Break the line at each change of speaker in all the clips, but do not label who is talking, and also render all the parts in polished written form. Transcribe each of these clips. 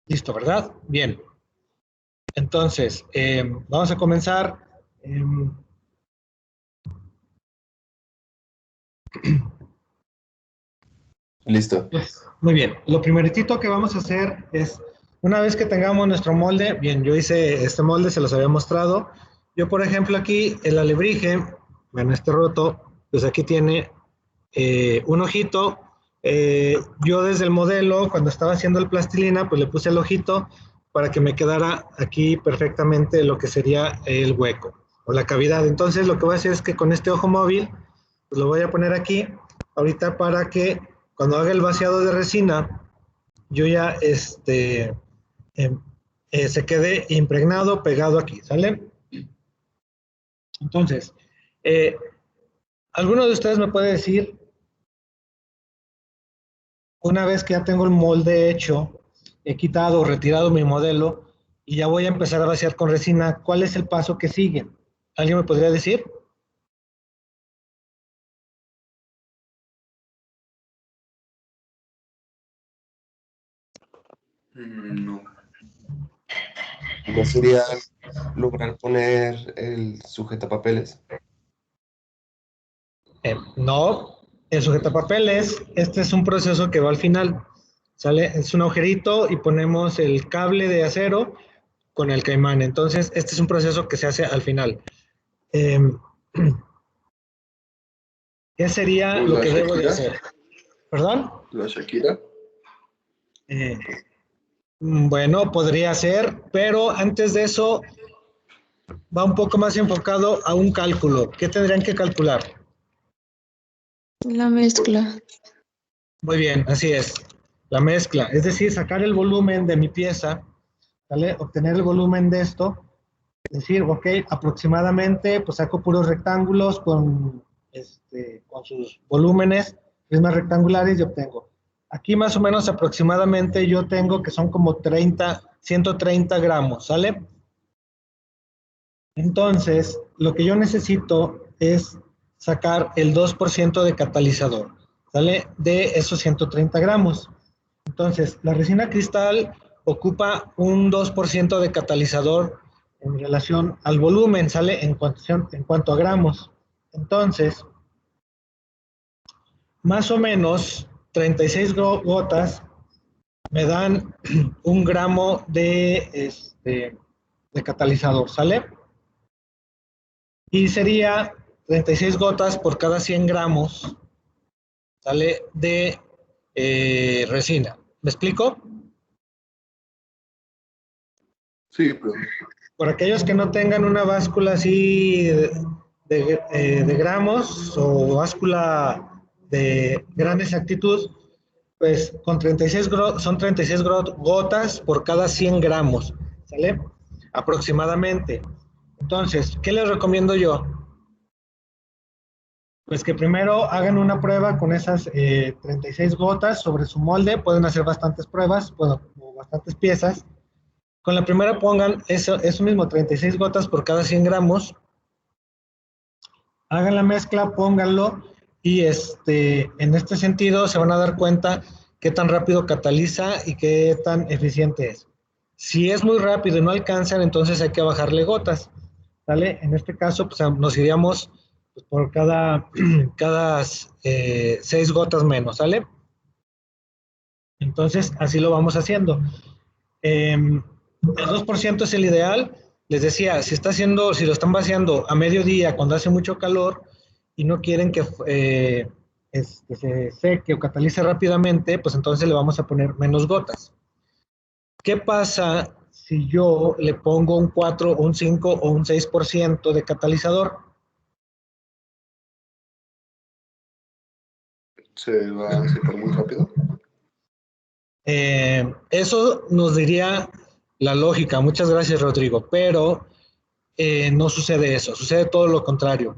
Listo, ¿verdad? Bien. Entonces, vamos a comenzar.
Listo.
Muy bien. Lo primeritito que vamos a hacer es, una vez que tengamos nuestro molde, bien, yo hice este molde, se los había mostrado. Yo, por ejemplo, aquí el alebrije, bueno, este roto, pues aquí tiene un ojito. Yo desde el modelo, cuando estaba haciendo el plastilina, pues le puse el ojito para que me quedara aquí perfectamente lo que sería el hueco o la cavidad. Entonces lo que voy a hacer es que con este ojo móvil, pues lo voy a poner aquí, ahorita para que cuando haga el vaciado de resina, yo ya se quede impregnado, pegado aquí, ¿sale? Entonces, ¿alguno de ustedes me puede decir, una vez que ya tengo el molde hecho, he quitado o retirado mi modelo y ya voy a empezar a vaciar con resina, cuál es el paso que sigue? ¿Alguien me podría decir?
No. ¿No sería lograr poner el sujetapapeles?
No, el sujetapapeles, este es un proceso que va al final, ¿sale? Es un agujerito y ponemos el cable de acero con el caimán. Entonces, este es un proceso que se hace al final. Eh, ¿Qué sería
¿O
lo
la
que debo de
Shakira?
hacer? ¿Perdón?
¿La Shakira?
Eh, bueno, podría ser, pero antes de eso va un poco más enfocado a un cálculo. ¿Qué tendrían que calcular?
La mezcla.
Muy bien, así es. La mezcla, es decir, sacar el volumen de mi pieza, ¿vale? Obtener el volumen de esto, es decir, ok, aproximadamente, pues saco puros rectángulos con sus volúmenes, prismas rectangulares y obtengo. Aquí más o menos aproximadamente yo tengo que son como 130 gramos, ¿sale? Entonces, lo que yo necesito es sacar el 2% de catalizador, ¿sale? De esos 130 gramos. Entonces, la resina cristal ocupa un 2% de catalizador en relación al volumen, ¿sale? En cuanto a gramos. Entonces, más o menos 36 gotas me dan un gramo de catalizador, ¿sale? Y sería 36 gotas por cada 100 gramos, ¿sale? De resina. ¿Me explico?
Sí, pero
Por aquellos que no tengan una báscula así de gramos o báscula de gran exactitud, pues con 36 son 36 gotas por cada 100 gramos, ¿sale? Aproximadamente. Entonces, ¿qué les recomiendo yo? Pues que primero hagan una prueba con esas 36 gotas sobre su molde, pueden hacer bastantes pruebas, bueno, o bastantes piezas. Con la primera pongan eso mismo, 36 gotas por cada 100 gramos, hagan la mezcla, pónganlo y en este sentido se van a dar cuenta qué tan rápido cataliza y qué tan eficiente es. Si es muy rápido y no alcanzan, entonces hay que bajarle gotas, ¿vale? En este caso, pues nos iríamos pues, por cada 6 gotas menos, ¿sale? Entonces, así lo vamos haciendo. El 2% es el ideal. Les decía, si lo están vaciando a mediodía, cuando hace mucho calor y no quieren que se seque o catalice rápidamente, pues entonces le vamos a poner menos gotas. ¿Qué pasa si yo le pongo un 4, un 5 o un 6% de catalizador?
se va a secar muy rápido.
Eso nos diría la lógica. Muchas gracias, Rodrigo, pero no sucede eso, sucede todo lo contrario.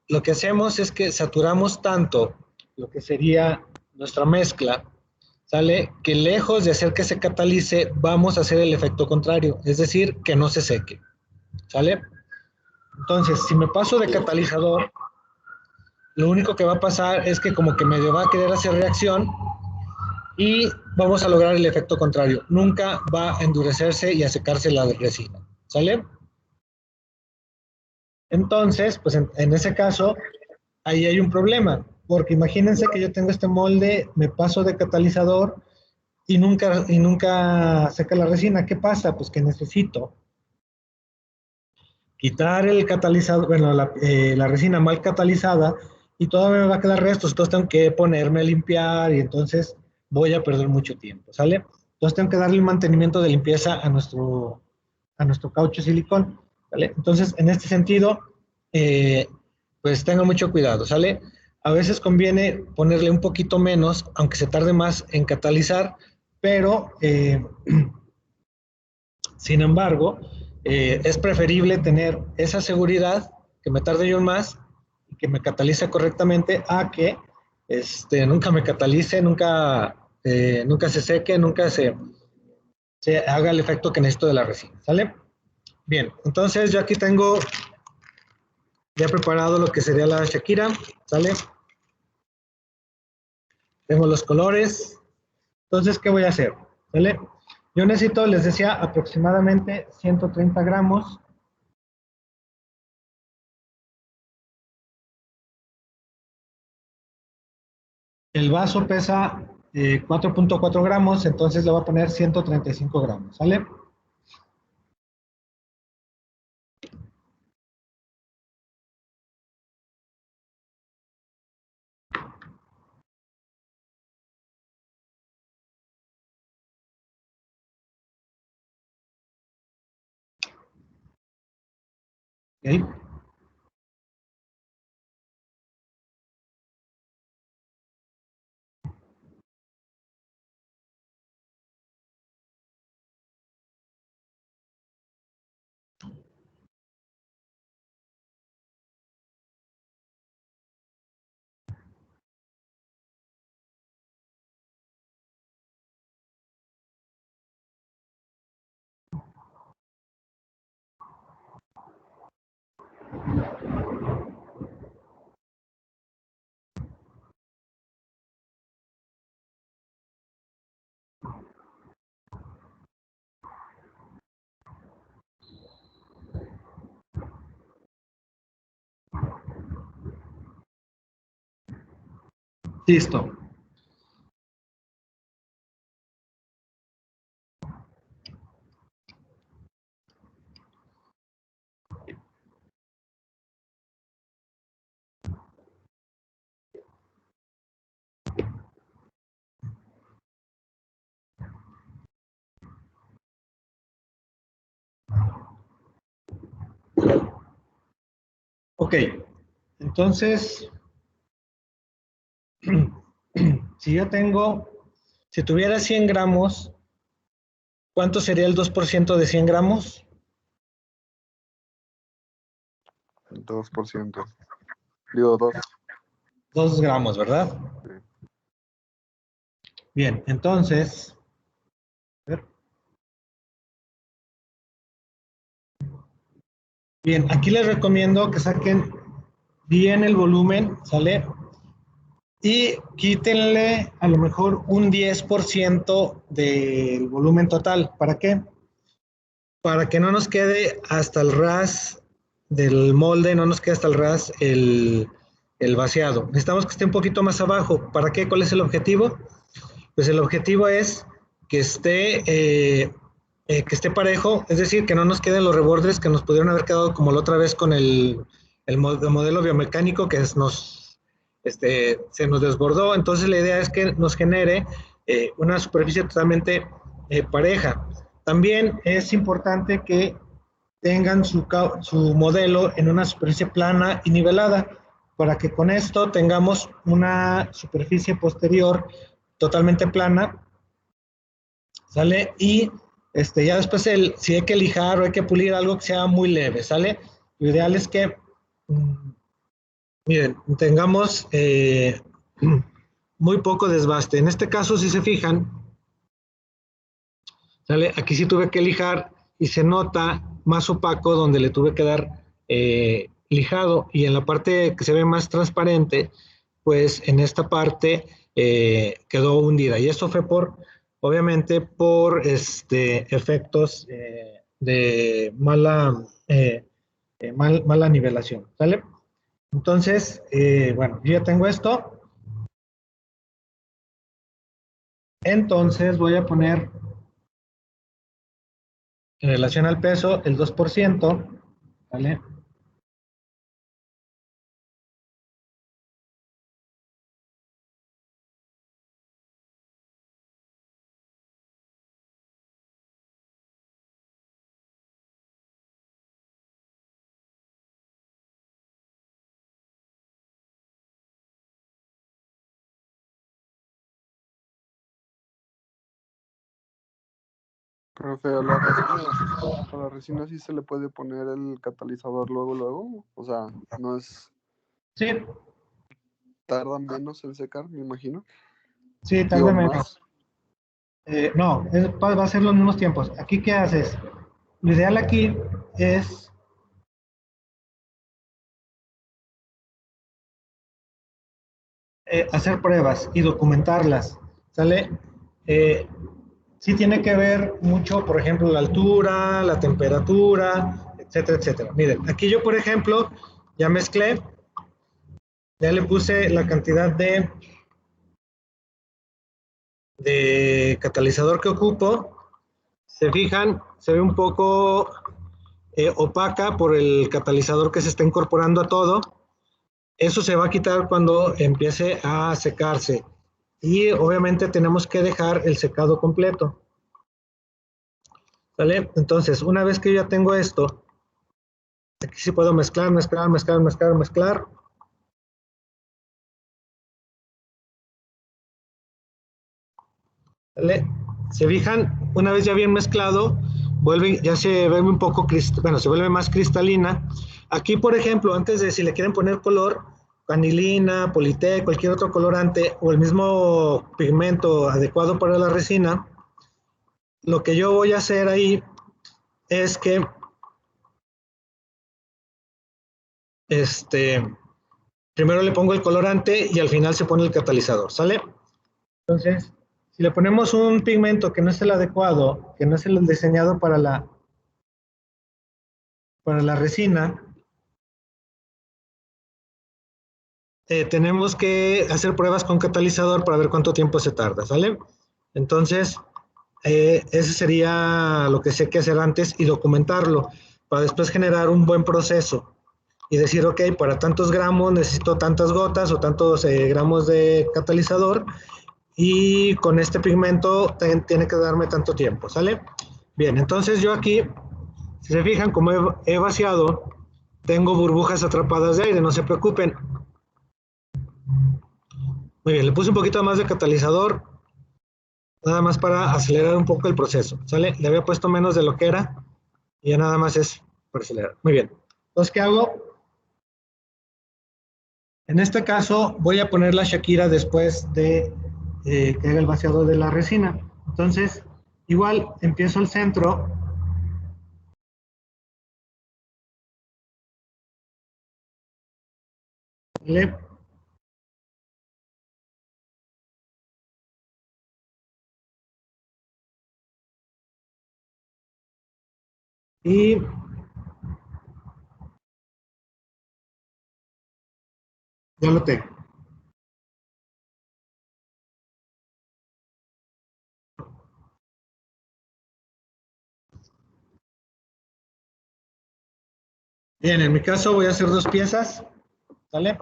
Lo que hacemos es que saturamos tanto lo que sería nuestra mezcla, ¿sale? Que lejos de hacer que se catalice, vamos a hacer el efecto contrario, es decir, que no se seque, ¿sale? Entonces, si me paso de catalizador, lo único que va a pasar es que como que medio va a querer hacer reacción y vamos a lograr el efecto contrario. Nunca va a endurecerse y a secarse la resina, ¿sale? Entonces, pues en ese caso, ahí hay un problema, porque imagínense que yo tengo este molde, me paso de catalizador y nunca seca la resina. ¿Qué pasa? Pues que necesito quitar el catalizador, bueno, la resina mal catalizada y todavía me va a quedar restos, entonces tengo que ponerme a limpiar y entonces voy a perder mucho tiempo, ¿sale? Entonces tengo que darle un mantenimiento de limpieza a nuestro caucho silicón, ¿vale? Entonces, en este sentido, eh, pues tengan mucho cuidado, ¿sale? A veces conviene ponerle un poquito menos, aunque se tarde más en catalizar, pero sin embargo, es preferible tener esa seguridad, que me tarde yo más y que me catalice correctamente, a que nunca me catalice, nunca se seque, se haga el efecto que necesito de la resina, ¿sale? Bien, entonces yo aquí tengo ya preparado lo que sería la Shakira, ¿sale? Tengo los colores. Entonces, ¿qué voy a hacer? ¿Sale? Yo necesito, les decía, aproximadamente 130 gramos. El vaso pesa 4.4 gramos, entonces le voy a poner 135 gramos, ¿sale? ¿Okay? Listo. Ok, entonces, si yo tengo, si tuviera 100 gramos, ¿cuánto sería el 2% de 100 gramos?
2%. Digo, 2.
2 gramos, ¿verdad?
Sí.
Bien, entonces, a ver. Bien, aquí les recomiendo que saquen bien el volumen, ¿sale? Y quítenle a lo mejor un 10% del volumen total. ¿Para qué? Para que no nos quede hasta el ras del molde, no nos quede hasta el ras el vaciado. Necesitamos que esté un poquito más abajo. ¿Para qué? ¿Cuál es el objetivo? Pues el objetivo es que esté parejo, es decir, que no nos queden los rebordes que nos pudieron haber quedado como la otra vez con el modelo biomecánico que se nos desbordó. Entonces la idea es que nos genere una superficie totalmente pareja. También es importante que tengan su modelo en una superficie plana y nivelada para que con esto tengamos una superficie posterior totalmente plana, ¿sale? Y ya después, si hay que lijar o hay que pulir algo que sea muy leve, ¿sale? Lo ideal es que, miren, tengamos muy poco desbaste. En este caso, si se fijan, ¿sale? Aquí sí tuve que lijar y se nota más opaco donde le tuve que dar lijado, y en la parte que se ve más transparente pues en esta parte quedó hundida. Y esto fue obviamente, por efectos de mala nivelación, ¿sale? Entonces, bueno, yo ya tengo esto. Entonces voy a poner en relación al peso el 2%, ¿vale?
Profe, a la resina sí se le puede poner el catalizador luego, luego. O sea, no es,
Sí,
tarda menos en secar, me imagino.
sí, tarda
Digo,
menos.
más.
No, va a ser los mismos tiempos. Aquí, ¿qué haces? Lo ideal aquí es hacer pruebas y documentarlas, ¿sale? Sí tiene que ver mucho, por ejemplo, la altura, la temperatura, etcétera, etcétera. Miren, aquí yo, por ejemplo, ya mezclé, ya le puse la cantidad de catalizador que ocupo. Se fijan, se ve un poco opaca por el catalizador que se está incorporando a todo. Eso se va a quitar cuando empiece a secarse. Y obviamente tenemos que dejar el secado completo. ¿Vale? Entonces, una vez que yo ya tengo esto, aquí sí puedo mezclar, mezclar, mezclar, mezclar, mezclar. ¿Vale? Se fijan, una vez ya bien mezclado, ya se ve un poco, bueno, se vuelve más cristalina. Aquí, por ejemplo, antes de si le quieren poner color, anilina, polité, cualquier otro colorante o el mismo pigmento adecuado para la resina, lo que yo voy a hacer ahí es que primero le pongo el colorante y al final se pone el catalizador, ¿sale? Entonces, si le ponemos un pigmento que no es el adecuado, que no es el diseñado para la resina, tenemos que hacer pruebas con catalizador para ver cuánto tiempo se tarda, ¿sale? Entonces, ese sería lo que sí hay que hacer antes y documentarlo para después generar un buen proceso y decir, ok, para tantos gramos necesito tantas gotas o tantos gramos de catalizador y con este pigmento tiene que darme tanto tiempo, ¿sale? Bien, entonces yo aquí, si se fijan, como he vaciado, tengo burbujas atrapadas de aire, no se preocupen. Muy bien, le puse un poquito más de catalizador, nada más para acelerar un poco el proceso, ¿sale? Le había puesto menos de lo que era y ya nada más es para acelerar. Muy bien. Entonces, ¿qué hago? En este caso, voy a poner la Shakira después de que haga el vaciado de la resina. Entonces, igual empiezo al centro, ¿vale? Y ya lo tengo. Bien, en mi caso voy a hacer dos piezas, ¿vale?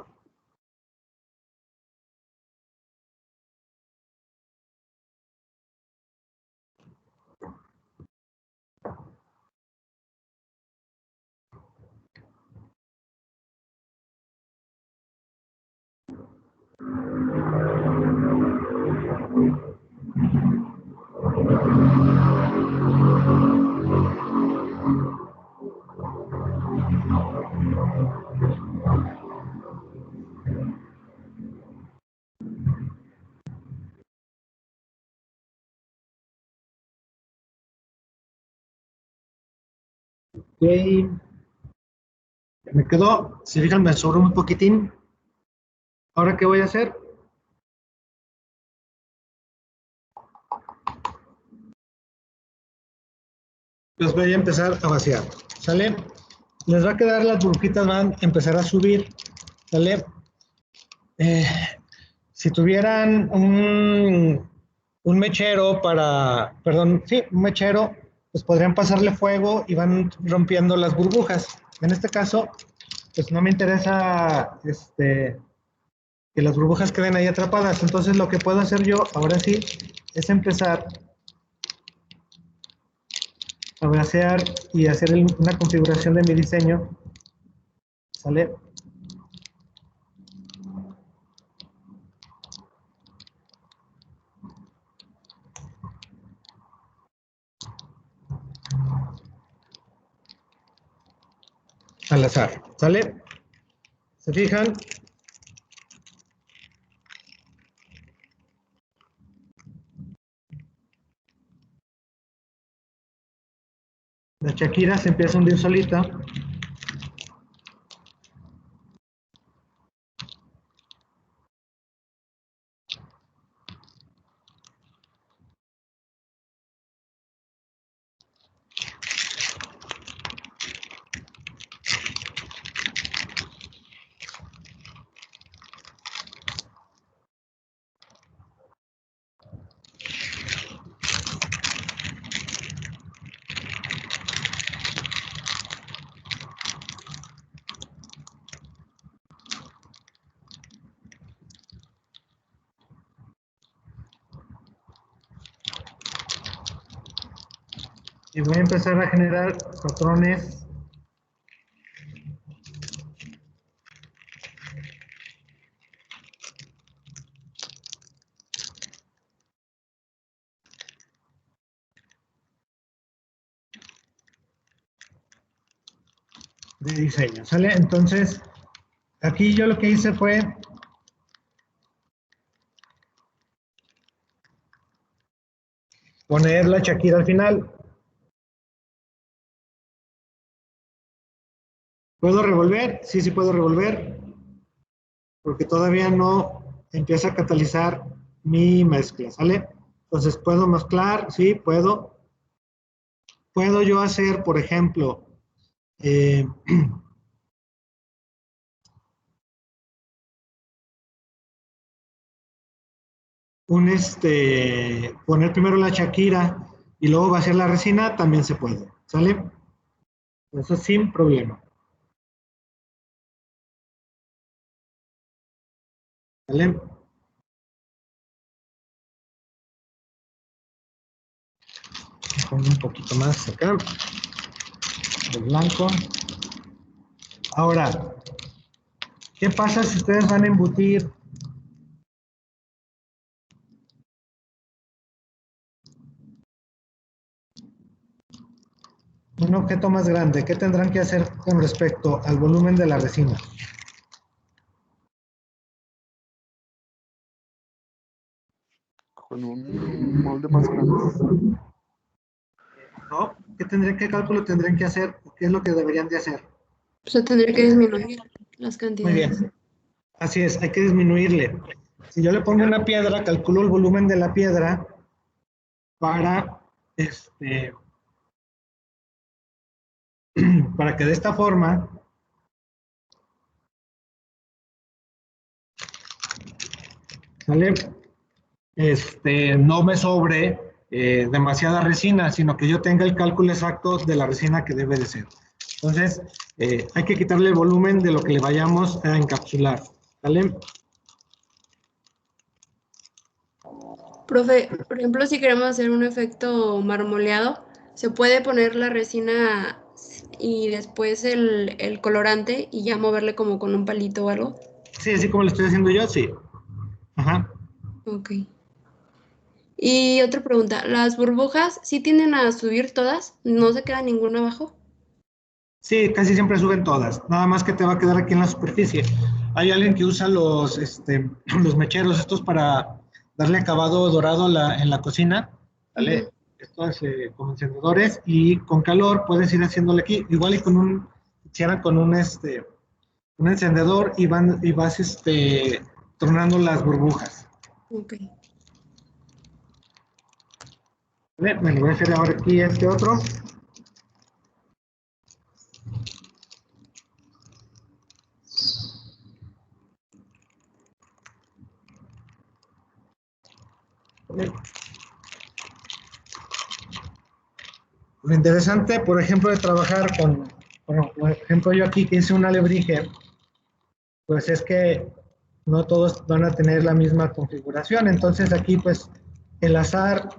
Ok, me quedó, si fijan, me sobró un poquitín. Ahora, ¿qué voy a hacer? Pues voy a empezar a vaciar, ¿sale? Les va a quedar, las burbujitas van a empezar a subir, ¿sale? Eh, si tuvieran un mechero perdón, sí, un mechero, pues podrían pasarle fuego y van rompiendo las burbujas. En este caso, pues no me interesa que las burbujas queden ahí atrapadas. Entonces lo que puedo hacer yo, ahora sí, es empezar a vaciar y hacer una configuración de mi diseño, ¿sale? Al azar, ¿sale? ¿Se fijan? La Shakira se empieza a hundir solita. Y voy a empezar a generar patrones de diseño, ¿sale? Entonces, aquí yo lo que hice fue poner la Shakira al final. ¿Puedo revolver? Sí, sí puedo revolver, porque todavía no empieza a catalizar mi mezcla, ¿sale? Entonces, ¿puedo mezclar? Sí, puedo. Puedo yo hacer, por ejemplo, eh, poner primero la Shakira y luego vaciar la resina, también se puede, ¿sale? Eso sin problema, ¿sale? Pongo un poquito más acá, de blanco. Ahora, ¿qué pasa si ustedes van a embutir un objeto más grande? ¿Qué tendrán que hacer con respecto al volumen de la resina?
Con un molde más grande.
¿No? ¿Qué cálculo tendrían que hacer? ¿Qué es lo que deberían de hacer?
Se tendría que disminuir las
Muy
cantidades.
bien. Así es, hay que disminuirle. Si yo le pongo una piedra, calculo el volumen de la piedra para, para que de esta forma, ¿sale? No me sobre demasiada resina, sino que yo tenga el cálculo exacto de la resina que debe de ser. Entonces, hay que quitarle el volumen de lo que le vayamos a encapsular, ¿vale?
Profe, por ejemplo, si queremos hacer un efecto marmoleado, ¿se puede poner la resina y después el colorante y ya moverle como con un palito o algo?
Sí, así como lo estoy haciendo yo, sí. Ajá.
Ok. Y otra pregunta, ¿las burbujas sí tienden a subir todas? ¿No se queda ninguna abajo?
Sí, casi siempre suben todas, nada más que te va a quedar aquí en la superficie. Hay alguien que usa los mecheros estos para darle acabado dorado en la cocina, ¿vale? Estos como encendedores y con calor puedes ir haciéndole aquí, igual y hicieran con un encendedor y vas tronando las burbujas.
Ok.
¿Vale? Me lo voy a hacer ahora aquí este otro. ¿Vale? Lo interesante, por ejemplo, de trabajar con, bueno, por ejemplo, yo aquí que hice un alebrije, pues es que no todos van a tener la misma configuración. Entonces aquí, pues, el azar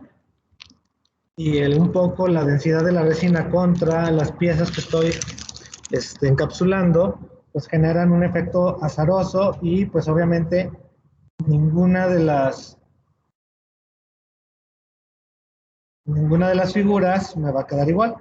y un poco la densidad de la resina contra las piezas que estoy encapsulando, pues generan un efecto azaroso y pues obviamente ninguna de las figuras me va a quedar igual.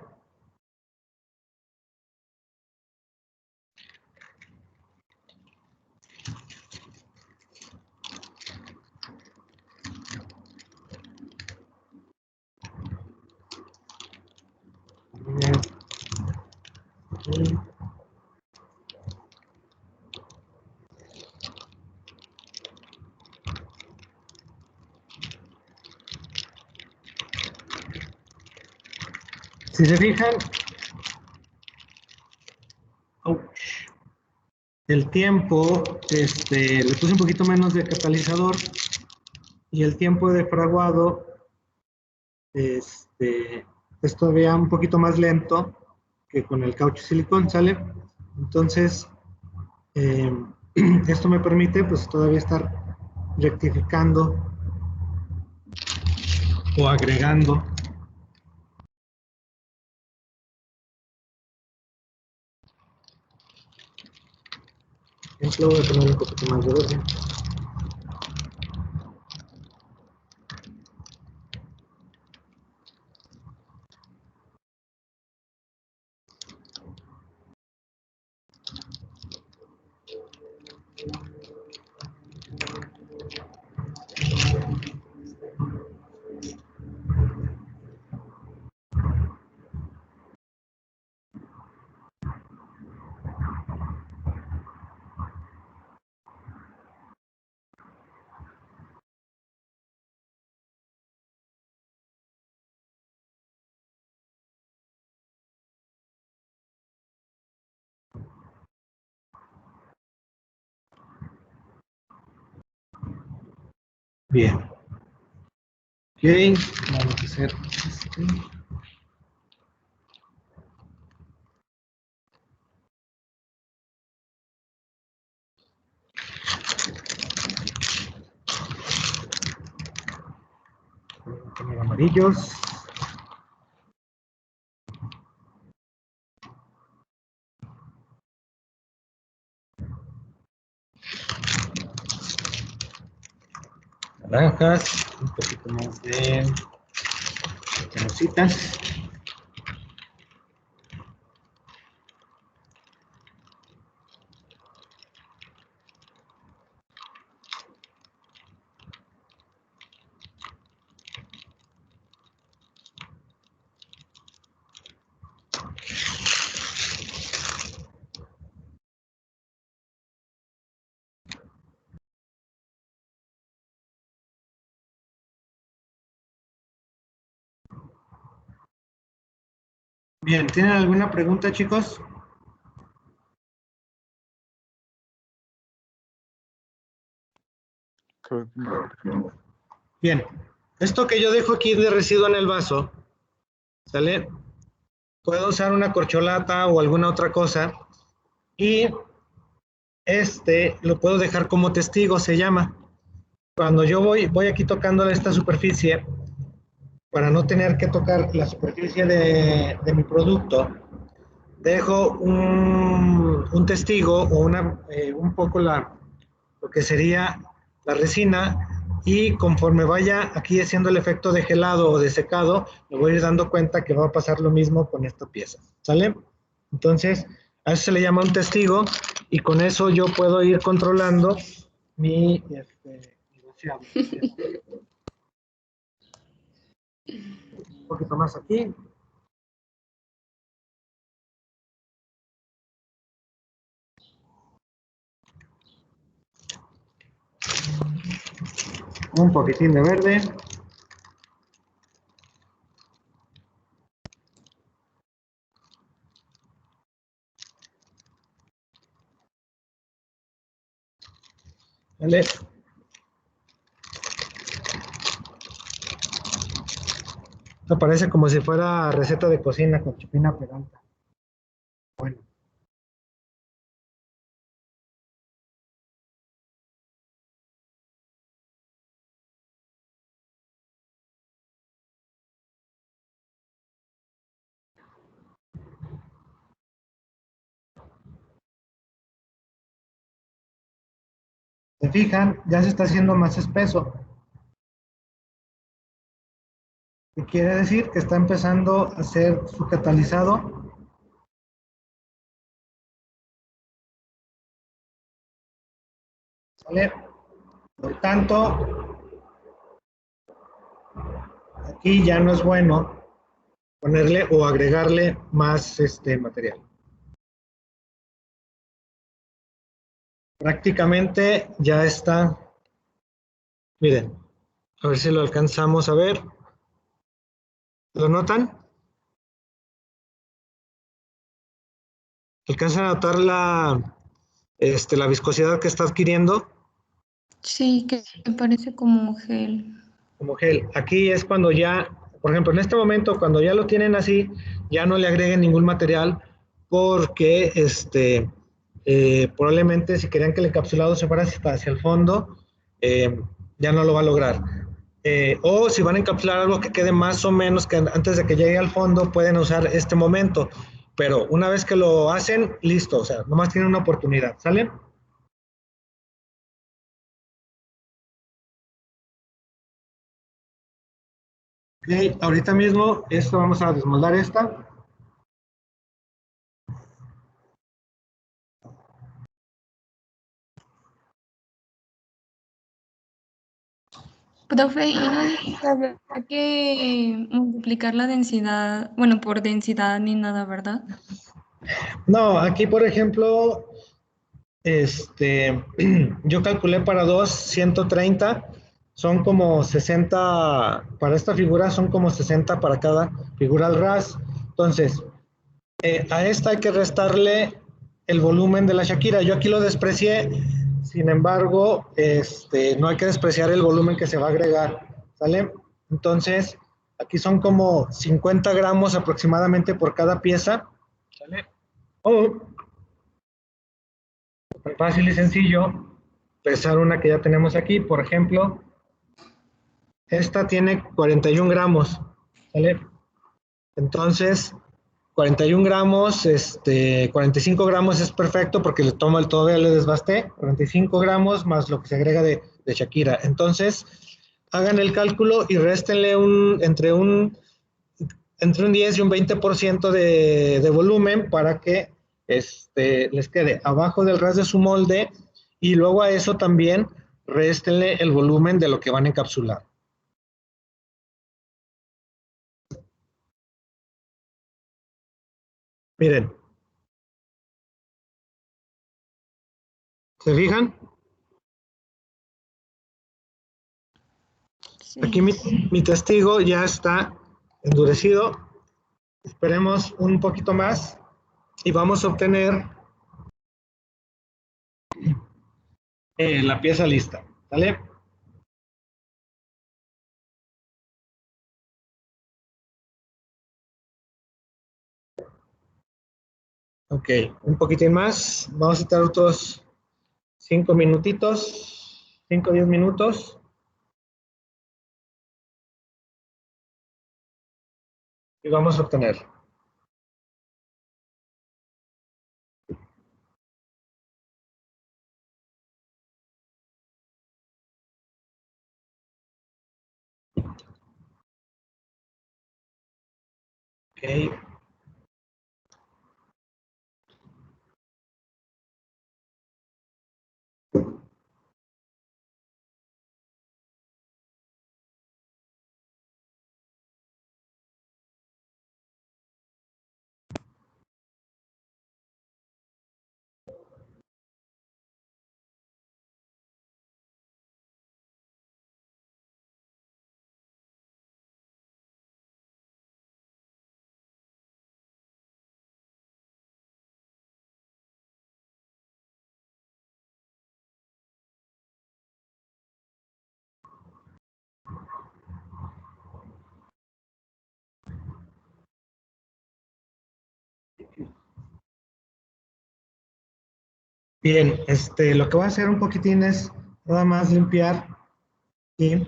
Si se fijan, el tiempo, le puse un poquito menos de catalizador y el tiempo de fraguado es todavía un poquito más lento que con el caucho silicón, ¿sale? Entonces, esto me permite pues todavía estar rectificando o agregando. Ejemplo, voy a poner un poquito más de verde. Bien. Ok, vamos a hacer Voy a poner amarillos. Naranjas, un poquito más de canositas. Bien, ¿tienen alguna pregunta, chicos?
Creo que no.
Bien, esto que yo dejo aquí de residuo en el vaso, ¿sale? Puedo usar una corcholata o alguna otra cosa y lo puedo dejar como testigo, se llama. Cuando yo voy aquí tocando esta superficie, para no tener que tocar la superficie de mi producto, dejo un testigo o un poco lo que sería la resina y conforme vaya aquí haciendo el efecto de gelado o de secado, me voy a ir dando cuenta que va a pasar lo mismo con esta pieza, ¿sale? Entonces, a eso se le llama un testigo y con eso yo puedo ir controlando mi negociado. Un poquito más aquí. Un poquitín de verde. ¿Vale? Esto parece como si fuera receta de cocina con Chupina Peralta. Bueno. ¿Se fijan? Ya se está haciendo más espeso. ¿Qué quiere decir? Que está empezando a hacer su catalizado. ¿Vale? Por tanto, aquí ya no es bueno ponerle o agregarle más material. Prácticamente ya está. Miren, a ver si lo alcanzamos a ver. ¿Lo notan? ¿Alcanzan a notar la viscosidad que está adquiriendo?
Sí, que parece como gel.
Como gel. Aquí es cuando ya, por ejemplo, en este momento, cuando ya lo tienen así, ya no le agreguen ningún material porque probablemente si querían que el encapsulado se fuera hacia el fondo, eh, ya no lo va a lograr. O si van a encapsular algo que quede más o menos que antes de que llegue al fondo, pueden usar este momento. Pero una vez que lo hacen, listo, o sea, nomás tienen una oportunidad, ¿sale? Ok, ahorita mismo, esto vamos a desmoldar esta.
Profe, y no dice que habría que multiplicar la densidad, bueno, por densidad ni nada, ¿verdad?
No, aquí por ejemplo, yo calculé para dos 130, son como 60, para esta figura son como 60 para cada figura al ras. Entonces, a esta hay que restarle el volumen de la Shakira. Yo aquí lo desprecié, sin embargo, no hay que despreciar el volumen que se va a agregar, ¿sale? Entonces, aquí son como 50 gramos aproximadamente por cada pieza, ¿sale? O, fácil y sencillo, pesar una que ya tenemos aquí, por ejemplo, esta tiene 41 gramos, ¿sale? Entonces, 41 gramos, 45 gramos es perfecto porque le tomo todavía le desbasté, 45 gramos más lo que se agrega de Shakira. Entonces, hagan el cálculo y réstenle entre un 10 y un 20% de volumen para que les quede abajo del ras de su molde y luego a eso también réstenle el volumen de lo que van a encapsular. Miren, ¿se fijan? Aquí
Sí.
mi testigo ya está endurecido. Esperemos un poquito más y vamos a obtener la pieza lista. ¿Vale? Ok, un poquitín más. Vamos a estar otros 5 minutitos, 5 o 10 minutos y vamos a obtener. Ok, Bien, lo que voy a hacer un poquitín es nada más limpiar y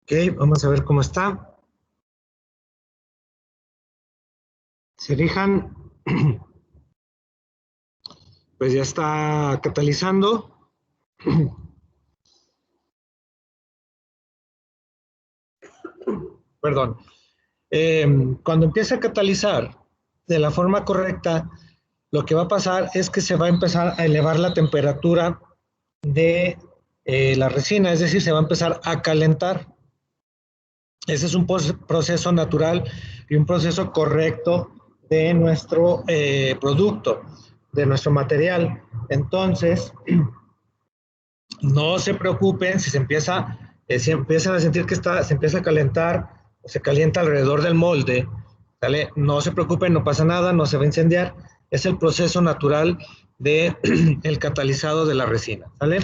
ok, vamos a ver cómo está. Se fijan, pues ya está catalizando. Perdón. Cuando empiece a catalizar de la forma correcta, lo que va a pasar es que se va a empezar a elevar la temperatura de la resina, es decir, se va a empezar a calentar. Ese es un proceso natural y un proceso correcto de nuestro producto, de nuestro material. Entonces, no se preocupen si si empiezan a sentir que se empieza a calentar o se calienta alrededor del molde, ¿sale? No se preocupen, no pasa nada, no se va a incendiar. Es el proceso natural de el catalizado de la resina, ¿sale?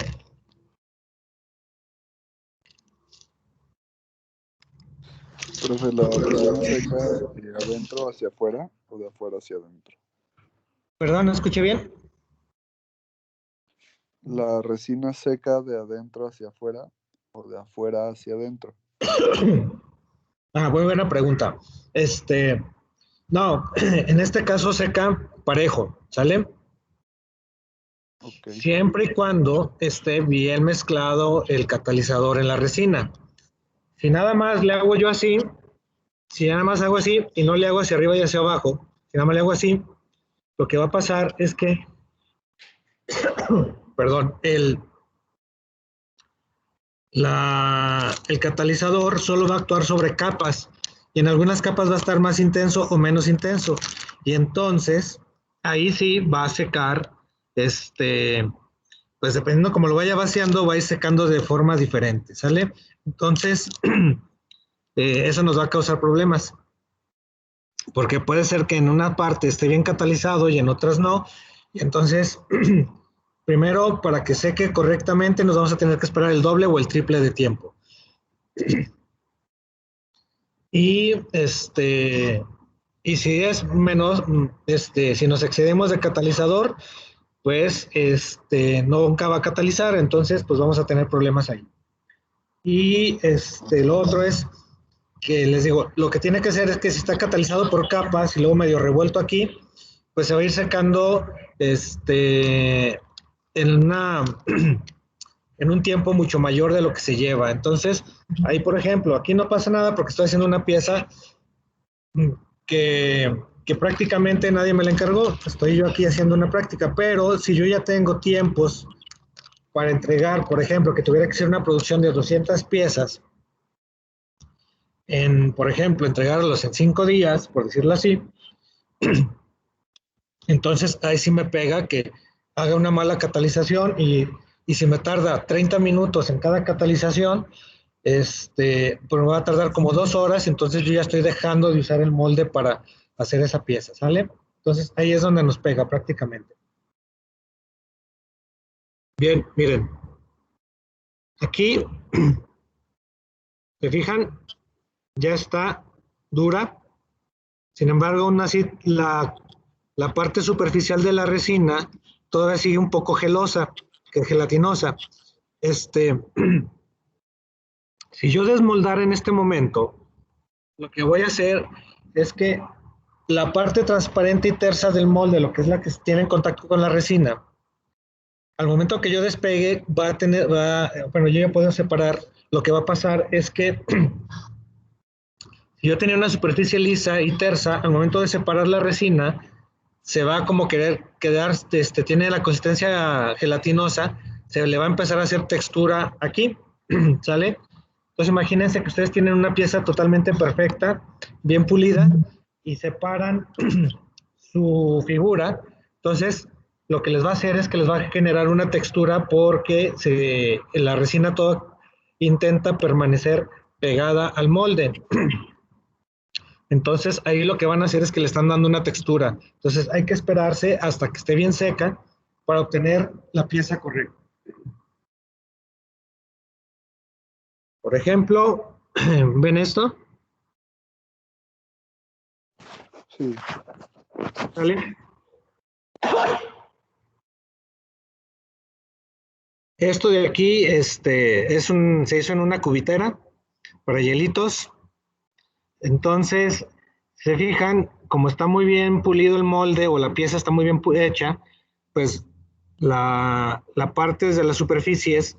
Profe, ¿la resina seca de adentro hacia afuera o de afuera hacia adentro?
Perdón, ¿no escuché bien?
¿La resina seca de adentro hacia afuera o de afuera hacia adentro?
Muy buena pregunta. No, en este caso seca parejo, ¿sale?
Ok.
Siempre y cuando esté bien mezclado el catalizador en la resina. Si nada más le hago yo así, si nada más hago así y no le hago hacia arriba y hacia abajo, si nada más le hago así, lo que va a pasar es que, perdón, el catalizador solo va a actuar sobre capas y en algunas capas va a estar más intenso o menos intenso. Y entonces, ahí sí va a secar, pues dependiendo cómo lo vaya vaciando, va a ir secando de forma diferente, ¿sale? Entonces, eso nos va a causar problemas, porque puede ser que en una parte esté bien catalizado y en otras no, y entonces, primero, para que seque correctamente, nos vamos a tener que esperar el doble o el triple de tiempo. Y y si es menos, si nos excedemos de catalizador, pues nunca va a catalizar, entonces pues vamos a tener problemas ahí. Y lo otro es que les digo, lo que tiene que hacer es que si está catalizado por capas y luego medio revuelto aquí, pues se va a ir secando en una en un tiempo mucho mayor de lo que se lleva. Entonces, ahí por ejemplo, aquí no pasa nada porque estoy haciendo una pieza que prácticamente nadie me la encargó. Estoy yo aquí haciendo una práctica, pero si yo ya tengo tiempos para entregar, por ejemplo, que tuviera que ser una producción de 200 piezas, por ejemplo, entregarlos en 5 días, por decirlo así, entonces ahí sí me pega que haga una mala catalización y si me tarda 30 minutos en cada catalización, pues me va a tardar como 2 horas, entonces yo ya estoy dejando de usar el molde para hacer esa pieza, ¿sale? Entonces ahí es donde nos pega prácticamente. Bien, miren, aquí, ¿se fijan? Ya está dura, sin embargo, aún así la parte superficial de la resina todavía sigue un poco gelosa, gelatinosa. Si yo desmoldara en este momento, lo que voy a hacer es que la parte transparente y tersa del molde, lo que es la que tiene en contacto con la resina, al momento que yo despegue, bueno, yo ya puedo separar, lo que va a pasar es que Si yo tenía una superficie lisa y tersa, al momento de separar la resina, se va como quedar, tiene la consistencia gelatinosa, se le va a empezar a hacer textura aquí, ¿sale? Entonces imagínense que ustedes tienen una pieza totalmente perfecta, bien pulida, y separan su figura. Entonces lo que les va a hacer es que les va a generar una textura porque la resina todo intenta permanecer pegada al molde. Entonces ahí lo que van a hacer es que le están dando una textura. Entonces hay que esperarse hasta que esté bien seca para obtener la pieza correcta. Por ejemplo, ¿ven esto?
Sí.
¿Vale? Esto de aquí se hizo en una cubitera para hielitos. Entonces, se fijan, como está muy bien pulido el molde o la pieza está muy bien hecha, pues la parte de las superficies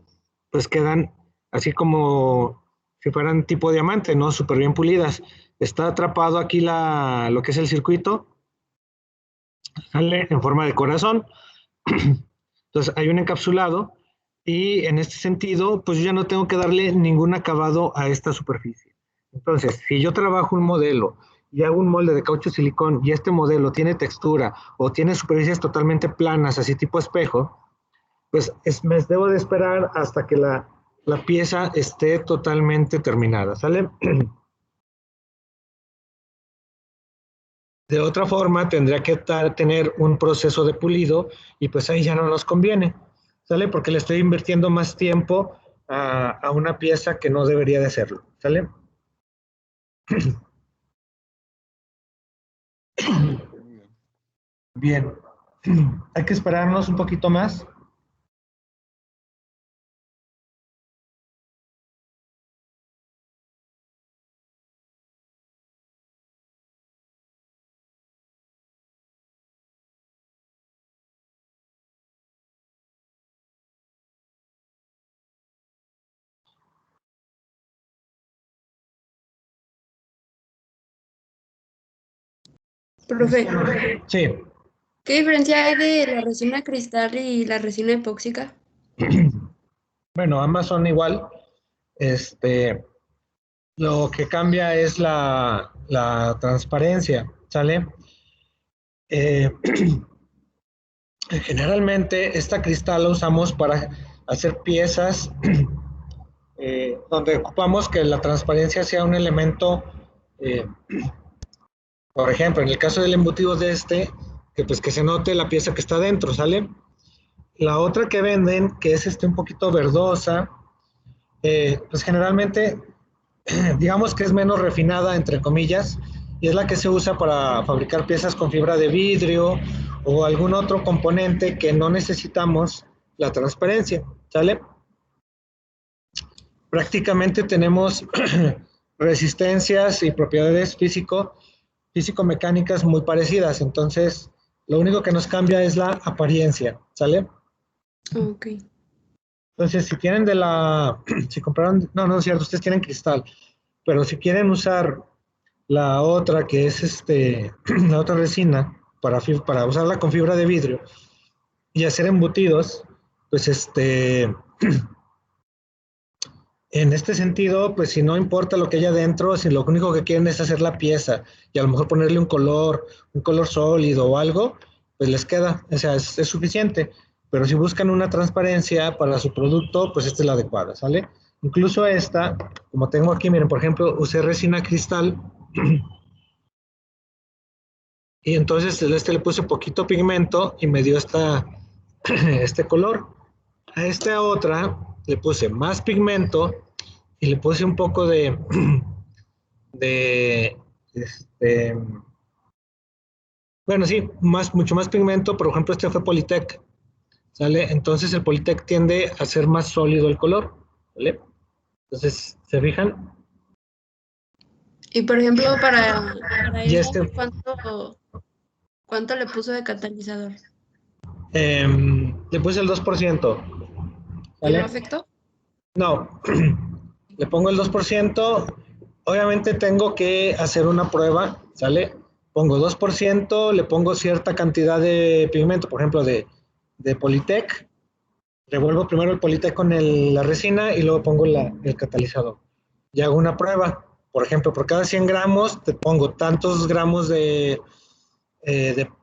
pues quedan así como si fueran tipo diamante, ¿no? Súper bien pulidas. Está atrapado aquí lo que es el circuito, sale en forma de corazón. Entonces hay un encapsulado y en este sentido, pues yo ya no tengo que darle ningún acabado a esta superficie. Entonces, si yo trabajo un modelo y hago un molde de caucho silicón y este modelo tiene textura o tiene superficies totalmente planas, así tipo espejo, pues me debo de esperar hasta que la pieza esté totalmente terminada, ¿sale? De otra forma, tendría que tener un proceso de pulido y pues ahí ya no nos conviene, ¿sale? Porque le estoy invirtiendo más tiempo a una pieza que no debería de hacerlo, ¿sale? Bien, hay que esperarnos un poquito más.
Profe,
Sí,
¿qué diferencia hay de la resina cristal y la resina epóxica?
bueno, ambas son igual. Lo que cambia es la transparencia, ¿sale? Eh, Generalmente esta cristal la usamos para hacer piezas donde ocupamos que la transparencia sea un elemento, eh, por ejemplo, en el caso del embutido de que pues que se note la pieza que está dentro, ¿sale? La otra que venden, que es un poquito verdosa, pues generalmente digamos que es menos refinada, entre comillas, y es la que se usa para fabricar piezas con fibra de vidrio o algún otro componente que no necesitamos la transparencia, ¿sale? Prácticamente tenemos resistencias y propiedades físico-mecánicas muy parecidas, entonces lo único que nos cambia es la apariencia, ¿sale?
Ok.
Entonces, si tienen si compraron, no es cierto, ustedes tienen cristal, pero si quieren usar la otra que es la otra resina para usarla con fibra de vidrio y hacer embutidos, pues en este sentido, pues si no importa lo que haya dentro, si lo único que quieren es hacer la pieza y a lo mejor ponerle un color sólido o algo, pues les queda, o sea, es suficiente. Pero si buscan una transparencia para su producto, pues esta es la adecuada, ¿sale? Incluso esta, como tengo aquí, miren, por ejemplo, usé resina cristal y entonces le puse poquito pigmento y me dio este color. A esta otra le puse más pigmento y le puse un poco de bueno, sí, mucho más pigmento. Por ejemplo, este fue Politec, ¿sale? Entonces el Politec tiende a ser más sólido el color, ¿vale? Entonces, ¿se fijan?
Y por ejemplo, para
Y
eso, ¿cuánto le puso de catalizador?
le puse el 2%,
¿Y no
¿vale?
afectó?
No, le pongo el 2%, obviamente tengo que hacer una prueba, ¿sale? Pongo 2%, le pongo cierta cantidad de pigmento, por ejemplo, de Polytec, revuelvo primero el Polytec con la resina y luego pongo el catalizador. Y hago una prueba. Por ejemplo, por cada 100 gramos te pongo tantos gramos de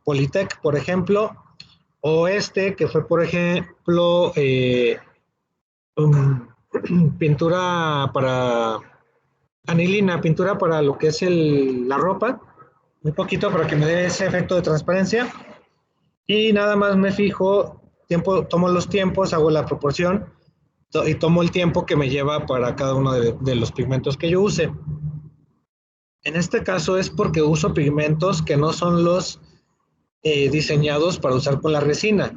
Polytec, por ejemplo, o que fue, por ejemplo, um, pintura para anilina, pintura para lo que es la ropa, muy poquito para que me dé ese efecto de transparencia. Y nada más me fijo, tomo los tiempos, hago la proporción y tomo el tiempo que me lleva para cada uno de los pigmentos que yo use. En este caso es porque uso pigmentos que no son los diseñados para usar con la resina.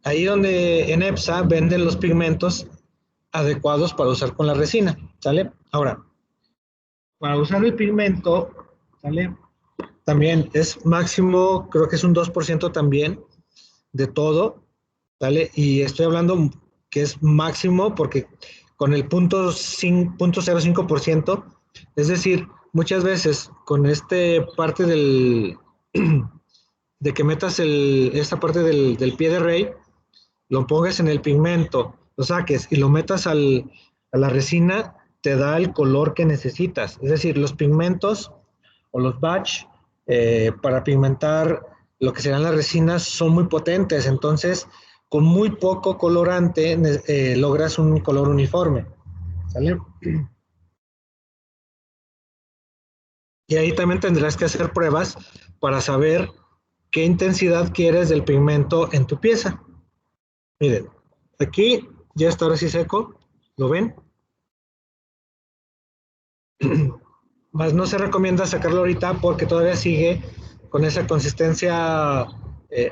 Ahí donde en EPSA venden los pigmentos adecuados para usar con la resina, ¿sale? Ahora, para usar el pigmento, ¿sale? También es máximo, creo que es un 2% también de todo, ¿sale? Y estoy hablando que es máximo porque con el 0.05%, es decir, muchas veces con parte de que metas esta parte del pie de rey, lo pongas en el pigmento, lo saques y lo metas a la resina, te da el color que necesitas. Es decir, los pigmentos o los batch para pigmentar lo que serán las resinas son muy potentes, entonces con muy poco colorante logras un color uniforme, ¿sale? Y ahí también tendrás que hacer pruebas para saber qué intensidad quieres del pigmento en tu pieza. Miren, aquí ya está ahora sí seco, ¿lo ven? Más no se recomienda sacarlo ahorita porque todavía sigue con esa consistencia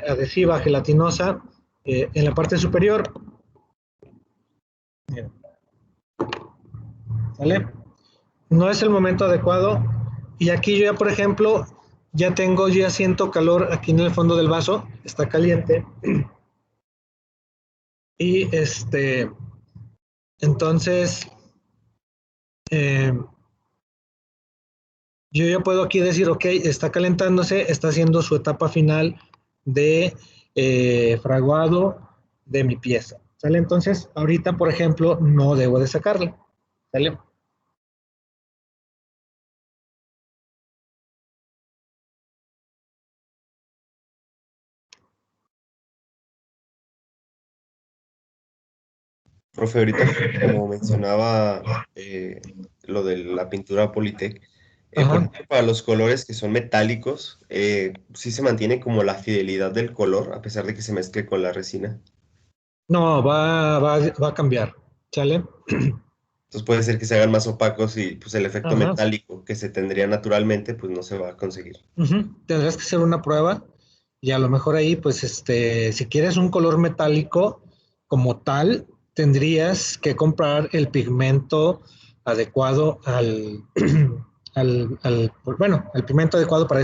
adhesiva, gelatinosa, en la parte superior. Miren, ¿sale? No es el momento adecuado. Y aquí yo ya, por ejemplo, ya siento calor aquí en el fondo del vaso, está caliente. Y entonces, yo ya puedo aquí decir, ok, está calentándose, está haciendo su etapa final de fraguado de mi pieza. ¿Sale? Entonces, ahorita, por ejemplo, no debo de sacarla. ¿Sale?
Profe, ahorita como mencionaba lo de la pintura Polytec, por
Ajá.
ejemplo, para los colores que son metálicos, sí se mantiene como la fidelidad del color, a pesar de que se mezcle con la resina.
No, va a cambiar. ¿Sale?
Entonces puede ser que se hagan más opacos y pues el efecto
Ajá.
metálico que se tendría naturalmente, pues no se va a conseguir.
Tendrás que hacer una prueba y a lo mejor ahí, pues, si quieres un color metálico como tal, tendrías que comprar el pigmento adecuado bueno, el pigmento adecuado para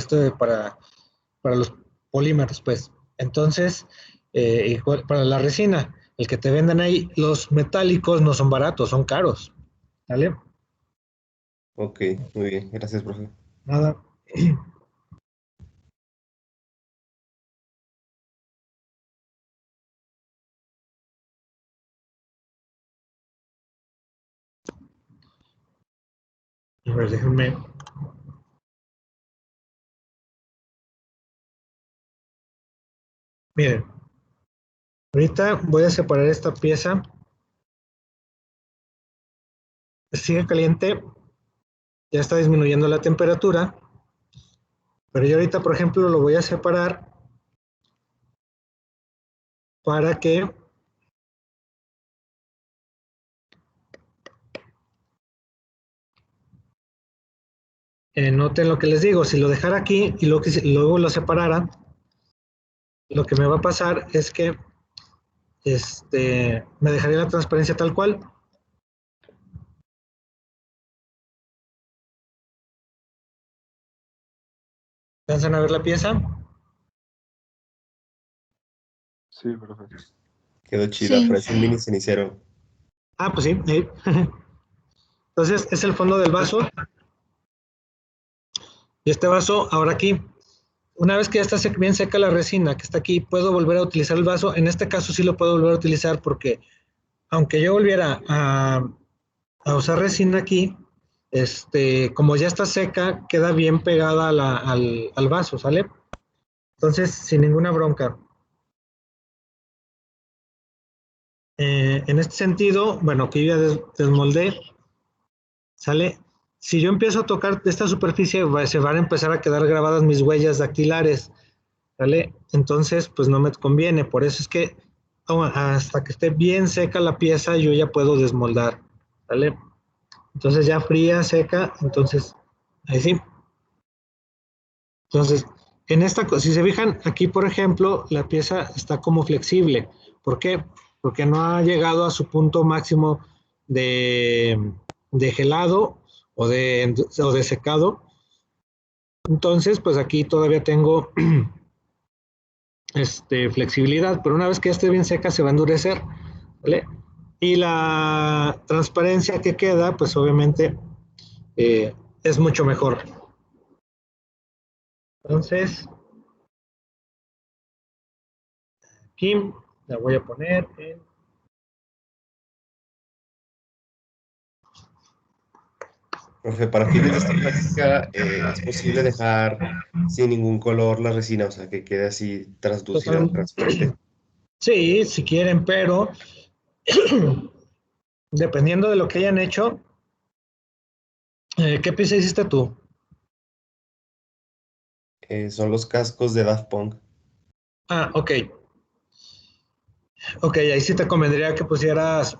los polímeros, pues. Entonces, igual para la resina, el que te venden ahí, los metálicos no son baratos, son caros, ¿vale?
Ok, muy bien, gracias, profe.
Nada. A ver, déjenme. Miren, ahorita voy a separar esta pieza. Sigue caliente, ya está disminuyendo la temperatura, pero yo ahorita, por ejemplo, lo voy a separar para que noten lo que les digo. Si lo dejara aquí y luego lo separara, lo que me va a pasar es que me dejaría la transparencia tal cual. ¿Alcanzan a ver la pieza?
Sí, profe.
Quedó chida,
Sí.
parece un mini cenicero.
Ah, pues sí. Entonces, es el fondo del vaso. Y este vaso, ahora aquí, una vez que ya está bien seca la resina que está aquí, puedo volver a utilizar el vaso. En este caso sí lo puedo volver a utilizar porque aunque yo volviera a usar resina aquí, como ya está seca, queda bien pegada al vaso, ¿sale? Entonces, sin ninguna bronca. En este sentido, bueno, que yo ya desmoldé, ¿sale? Si yo empiezo a tocar esta superficie, se van a empezar a quedar grabadas mis huellas dactilares, ¿sale? Entonces, pues no me conviene. Por eso es que hasta que esté bien seca la pieza, yo ya puedo desmoldar, ¿sale? Entonces ya fría, seca, entonces, ahí sí. Entonces, si se fijan, aquí por ejemplo, la pieza está como flexible. ¿Por qué? Porque no ha llegado a su punto máximo de gelado o de secado. Entonces, pues aquí todavía tengo flexibilidad, pero una vez que ya esté bien seca se va a endurecer, ¿vale? Y la transparencia que queda, pues obviamente es mucho mejor. Entonces, aquí la voy a poner en...
Profe, para fines de esta práctica, ¿es posible dejar sin ningún color la resina, o sea, que quede así translúcida o
Total,
transparente?
sí, si quieren, pero dependiendo de lo que hayan hecho, ¿qué pieza hiciste tú?
Son los cascos de Daft Punk.
Ah, ok. Ok, ahí sí te convendría que pusieras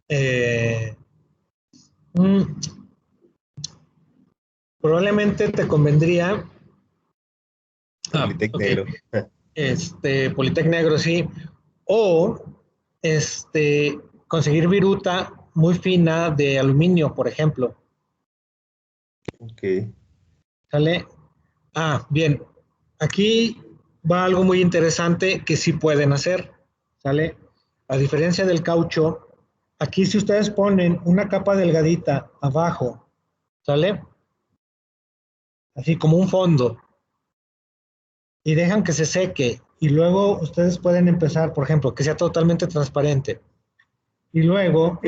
eh, mm, probablemente te convendría,
Politec
ok,
negro.
Politec negro, sí, o conseguir viruta muy fina de aluminio, por ejemplo,
Ok.
¿sale? Ah, bien, aquí va algo muy interesante que sí pueden hacer, ¿sale? A diferencia del caucho, aquí si ustedes ponen una capa delgadita abajo, ¿sale? Así como un fondo, y dejan que se seque, y luego ustedes pueden empezar, por ejemplo, que sea totalmente transparente, y luego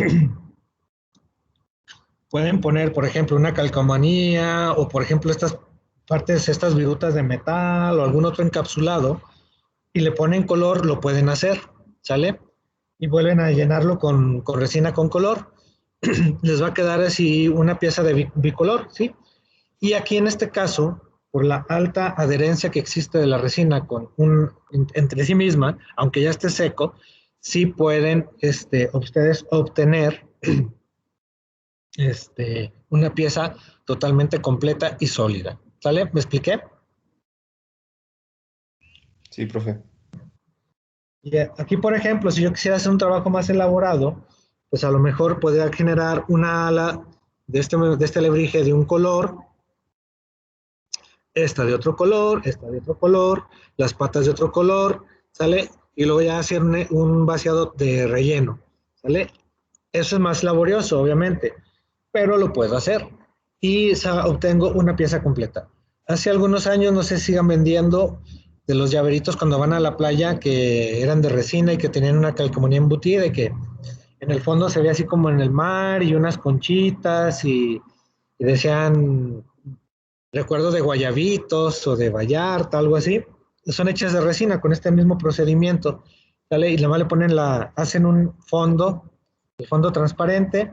pueden poner, por ejemplo, una calcomanía, o por ejemplo estas partes, estas virutas de metal, o algún otro encapsulado, y le ponen color, lo pueden hacer, ¿sale? Y vuelven a llenarlo con resina con color. Les va a quedar así una pieza de bicolor, ¿sí? Y aquí en este caso, por la alta adherencia que existe de la resina entre sí misma, aunque ya esté seco, sí pueden ustedes obtener una pieza totalmente completa y sólida. ¿Sale? ¿Me expliqué?
Sí, profe.
Y aquí, por ejemplo, si yo quisiera hacer un trabajo más elaborado, pues a lo mejor podría generar una ala de este alebrije de un color, esta de otro color, esta de otro color, las patas de otro color, ¿sale? Y luego ya hacer un vaciado de relleno, ¿sale? Eso es más laborioso, obviamente, pero lo puedo hacer y obtengo una pieza completa. Hace algunos años, no sé si sigan vendiendo de los llaveritos cuando van a la playa que eran de resina y que tenían una calcomanía embutida y que en el fondo se ve así como en el mar y unas conchitas y decían recuerdo de guayabitos o de Vallarta, algo así. Son hechas de resina con este mismo procedimiento, ¿sale? Y nada más le ponen hacen un fondo, el fondo transparente.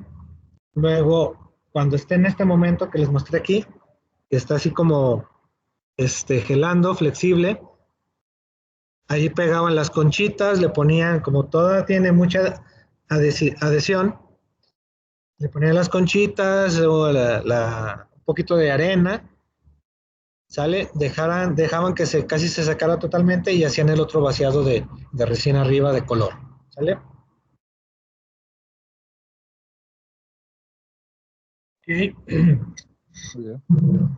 Luego, cuando esté en este momento que les mostré aquí, que está así como gelando, flexible, ahí pegaban las conchitas, le ponían, como toda tiene mucha adhesión, le ponían las conchitas o un poquito de arena, ¿sale? Dejaban que casi se sacara totalmente y hacían el otro vaciado de resina arriba de color, ¿sale? Okay.
Muy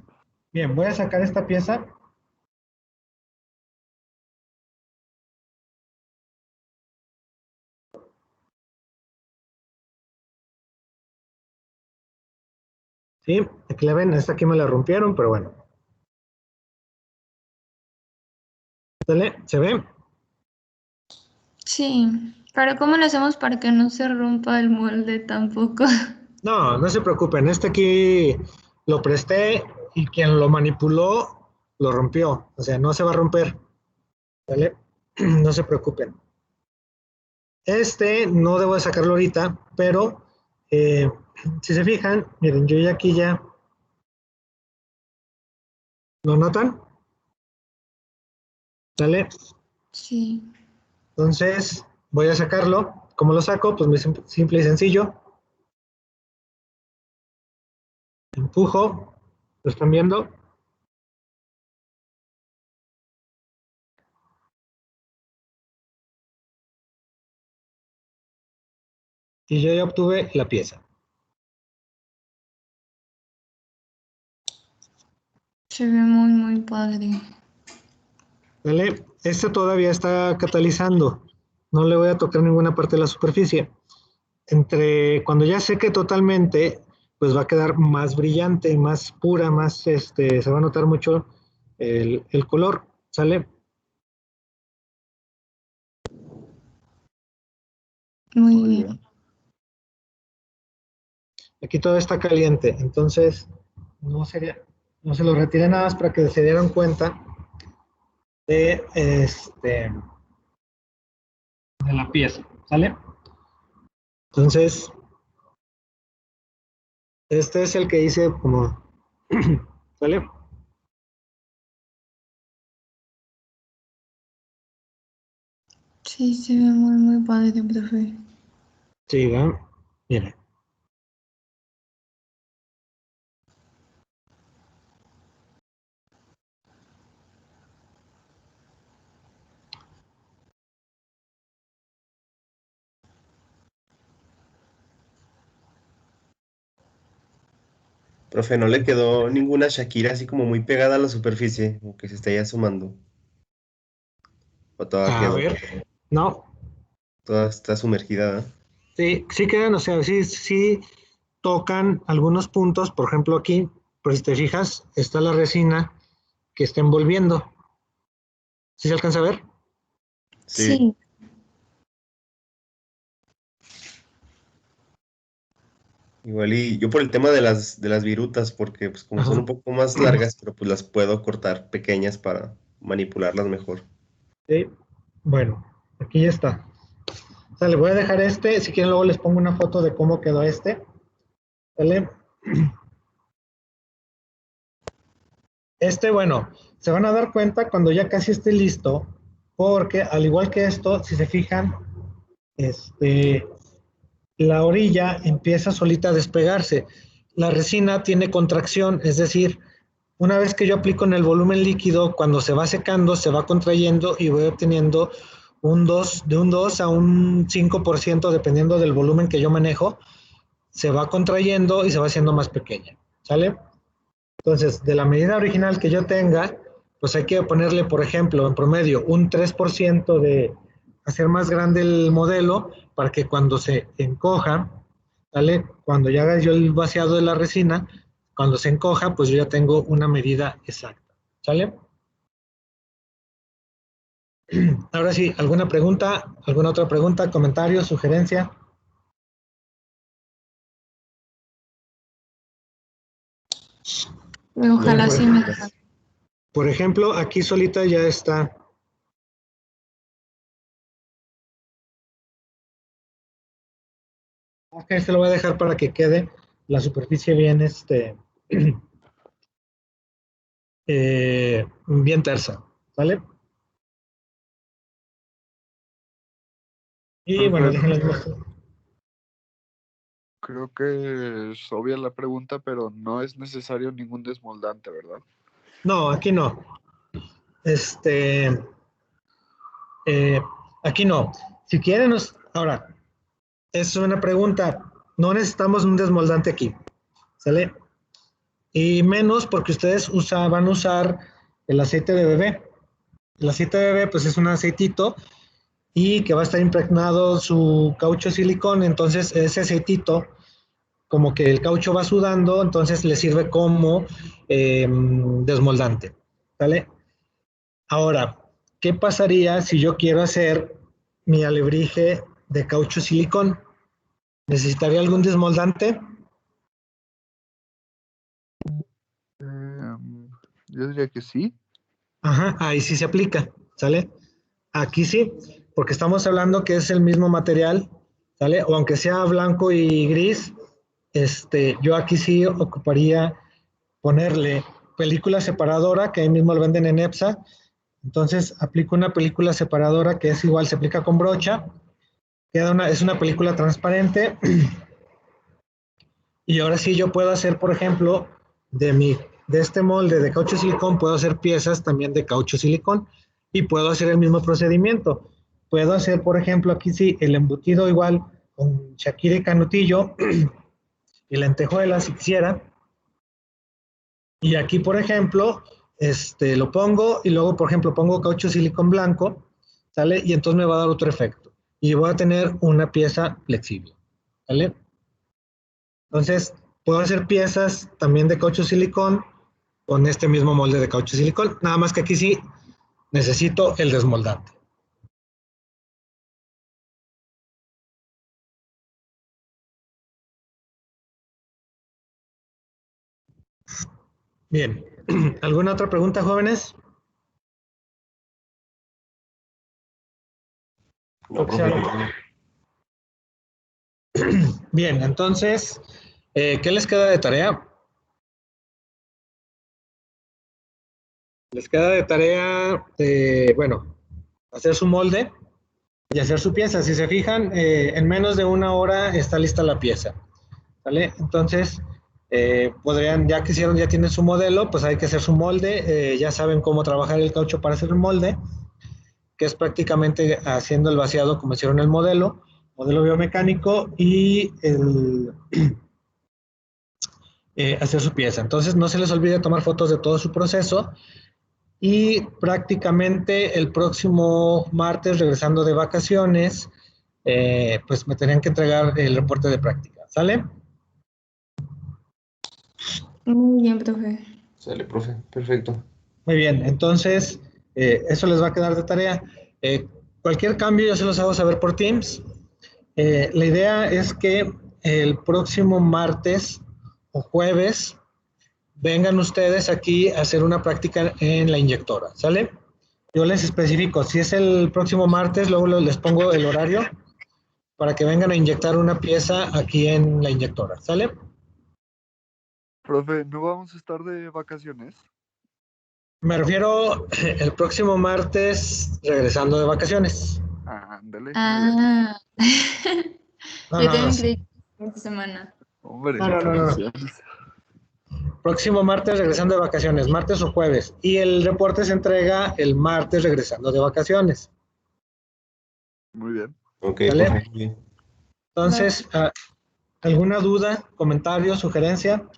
Bien, voy a sacar esta pieza. Sí, aquí la ven, esta aquí me la rompieron, pero bueno. ¿Sale? ¿Se ve?
Sí, pero ¿cómo lo hacemos para que no se rompa el molde tampoco?
No, no se preocupen. Este aquí lo presté y quien lo manipuló lo rompió. O sea, no se va a romper. ¿Vale? No se preocupen. Este no debo de sacarlo ahorita, pero si se fijan, miren, yo ya aquí ya, ¿lo notan? ¿Sale?
Sí,
Entonces voy a sacarlo. ¿Cómo lo saco? Pues muy simple y sencillo. Empujo. ¿Lo están viendo? Y yo ya obtuve la pieza.
se ve muy, muy padre.
¿Vale? Este todavía está catalizando. No le voy a tocar ninguna parte de la superficie. Cuando ya seque totalmente, pues va a quedar más brillante, más pura, más, se va a notar mucho el color, ¿sale?
Muy
Muy
bien.
bien.
Aquí todo está caliente, entonces no se lo retiré nada más para que se dieran cuenta de la pieza, ¿sale? Entonces, este es el que hice como, ¿sale?
Sí, se ve muy, muy padre, profe.
Sí, ¿verdad? Miren.
Profe, ¿no le quedó ninguna Shakira así como muy pegada a la superficie, o que se esté ya sumando? ¿O toda
A
quedó?
ver, no,
Toda está sumergida, ¿eh?
sí, sí quedan, o sea, sí tocan algunos puntos, por ejemplo aquí, pues si te fijas, está la resina que está envolviendo. ¿Sí se alcanza a ver?
Sí.
Sí,
Igual y yo por el tema de las virutas, porque pues como son
Ajá.
un poco más largas, pero pues las puedo cortar pequeñas para manipularlas mejor.
Sí. Bueno, aquí ya está. O sea, le voy a dejar este, si quieren luego les pongo una foto de cómo quedó este. ¿Vale? Este, bueno, se van a dar cuenta cuando ya casi esté listo, porque al igual que esto, si se fijan, este, la orilla empieza solita a despegarse. La resina tiene contracción, es decir, una vez que yo aplico en el volumen líquido, cuando se va secando, se va contrayendo y voy obteniendo de un 2 a un 5% dependiendo del volumen que yo manejo, se va contrayendo y se va haciendo más pequeña, ¿sale? Entonces, de la medida original que yo tenga, pues hay que ponerle, por ejemplo, en promedio, un 3% de hacer más grande el modelo para que cuando se encoja, ¿vale? Cuando ya haga yo el vaciado de la resina, cuando se encoja, pues yo ya tengo una medida exacta, ¿sale? Ahora sí, ¿alguna pregunta? ¿Alguna otra pregunta, comentario, sugerencia?
No,
ojalá
Por,
sí me...
por ejemplo, aquí solita ya está. Ok, se lo voy a dejar para que quede la superficie bien, bien tersa, ¿vale? Y bueno,
Profe,
déjenles muestro.
creo que es obvia la pregunta, pero no es necesario ningún desmoldante, ¿verdad?
No, aquí no. Este, eh, aquí no. Si quieren, ahora, es una pregunta. No necesitamos un desmoldante aquí, ¿sale? Y menos porque ustedes van a usar el aceite de bebé. El aceite de bebé, pues es un aceitito y que va a estar impregnado su caucho silicón, entonces ese aceitito, como que el caucho va sudando, entonces le sirve como desmoldante, ¿vale? Ahora, ¿qué pasaría si yo quiero hacer mi alebrije de caucho silicón? ¿Necesitaría algún desmoldante?
Yo diría que sí.
Ajá, ahí sí se aplica, ¿sale? Aquí sí, porque estamos hablando que es el mismo material, ¿sale? O aunque sea blanco y gris, yo aquí sí ocuparía ponerle película separadora, que ahí mismo lo venden en EPSA. Entonces aplico una película separadora que es igual, se aplica con brocha, es una película transparente. Y ahora sí yo puedo hacer, por ejemplo, de este molde de caucho silicón, puedo hacer piezas también de caucho silicón y puedo hacer el mismo procedimiento. Puedo hacer, por ejemplo, aquí sí, el embutido igual con shakira y canutillo y lentejuelas si quisiera. Y aquí, por ejemplo, lo pongo y luego, por ejemplo, pongo caucho silicón blanco, ¿sale? Y entonces me va a dar otro efecto. Y voy a tener una pieza flexible, ¿sale? Entonces, puedo hacer piezas también de caucho silicón con este mismo molde de caucho silicón, nada más que aquí sí necesito el desmoldante. Bien, ¿alguna otra pregunta, jóvenes?
No, profe.
Bien, entonces, ¿qué les queda de tarea? Les queda de tarea, bueno, hacer su molde y hacer su pieza. Si se fijan, en menos de 1 hora está lista la pieza, ¿vale? Entonces, podrían, ya que hicieron, ya tienen su modelo, pues hay que hacer su molde, ya saben cómo trabajar el caucho para hacer el molde, que es prácticamente haciendo el vaciado como hicieron el modelo biomecánico y hacer su pieza. Entonces, no se les olvide tomar fotos de todo su proceso. Y prácticamente el próximo martes, regresando de vacaciones, pues me tenían que entregar el reporte de práctica. ¿Sale?
Muy bien, profe.
Sale, profe. Perfecto.
Muy bien, entonces eso les va a quedar de tarea. Cualquier cambio yo se los hago saber por Teams. La idea es que el próximo martes o jueves vengan ustedes aquí a hacer una práctica en la inyectora, ¿sale? Yo les especifico, si es el próximo martes, luego les pongo el horario para que vengan a inyectar una pieza aquí en la inyectora, ¿sale?
Profe, ¿no vamos a estar de vacaciones?
Me refiero el próximo martes regresando de vacaciones.
Ándale.
Ah,
No,
yo
no,
también
no.
creí que esta semana.
Hombre,
No.
vacaciones.
Próximo martes regresando de vacaciones, martes o jueves. Y el reporte se entrega el martes regresando de vacaciones.
Muy bien.
Ok,
¿Sale?
profe. Bien.
Entonces, ¿alguna duda, comentario, sugerencia?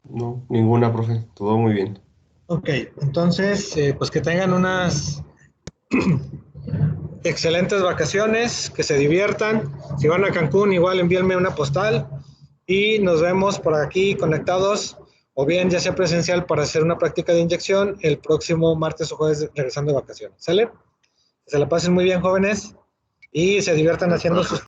No, ninguna, profe. Todo muy bien.
Ok, entonces, pues que tengan unas excelentes vacaciones, que se diviertan. Si van a Cancún, igual envíenme una postal y nos vemos por aquí conectados, o bien ya sea presencial para hacer una práctica de inyección el próximo martes o jueves regresando de vacaciones. ¿Sale? Que se la pasen muy bien, jóvenes, y se diviertan haciendo sus